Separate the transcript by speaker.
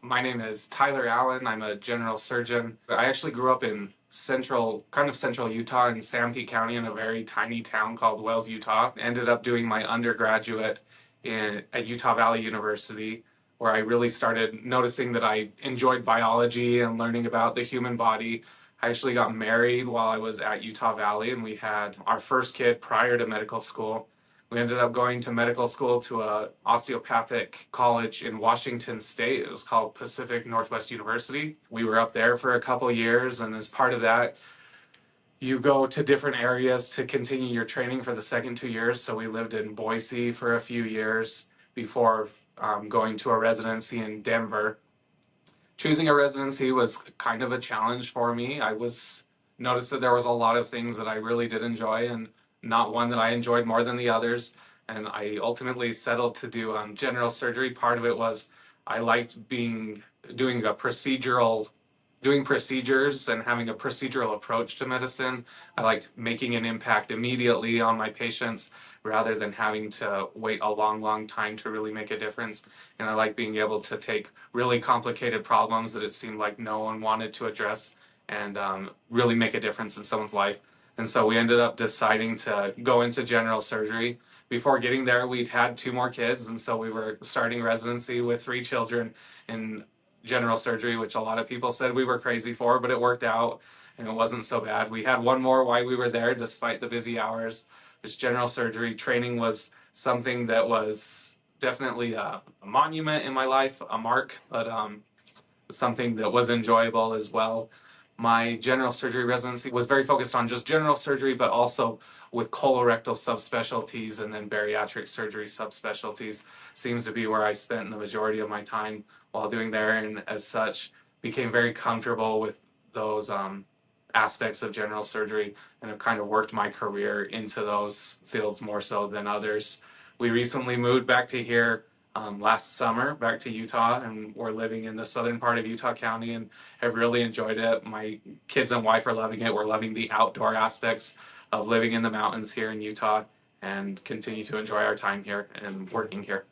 Speaker 1: My name is Tyler Allen. I'm a general surgeon. I actually grew up in central Utah in Sanpete County in a very tiny town called Wells, Utah. Ended up doing my undergraduate at Utah Valley University, where I really started noticing that I enjoyed biology and learning about the human body. I actually got married while I was at Utah Valley, and we had our first kid prior to medical school. We ended up going to medical school to a osteopathic college in Washington State. It was called Pacific Northwest University. We were up there for a couple years, and as part of that, you go to different areas to continue your training for the second 2 years. So we lived in Boise for a few years before going to a residency in Denver. Choosing a residency was kind of a challenge for me. I was noticed that there was a lot of things that I really did enjoy and not one that I enjoyed more than the others. And I ultimately settled to do general surgery. Part of it was I liked doing a procedural doing procedures and having a procedural approach to medicine. I liked making an impact immediately on my patients rather than having to wait a long time to really make a difference. And I like being able to take really complicated problems that it seemed like no one wanted to address and really make a difference in someone's life. And so we ended up deciding to go into general surgery. Before getting there, we'd had two more kids, and so we were starting residency with three children in general surgery, which a lot of people said we were crazy for, but it worked out and it wasn't so bad. We had one more while we were there, despite the busy hours, which general surgery training was something that was definitely a monument in my life, a mark, but something that was enjoyable as well. My general surgery residency was very focused on just general surgery, but also with colorectal subspecialties and then bariatric surgery subspecialties. Seems to be where I spent the majority of my time while doing there, and as such, became very comfortable with those aspects of general surgery and have kind of worked my career into those fields more so than others. We recently moved back to here last summer, back to Utah, and we're living in the southern part of Utah County and have really enjoyed it. My kids and wife are loving it. We're loving the outdoor aspects of living in the mountains here in Utah and continue to enjoy our time here and working here.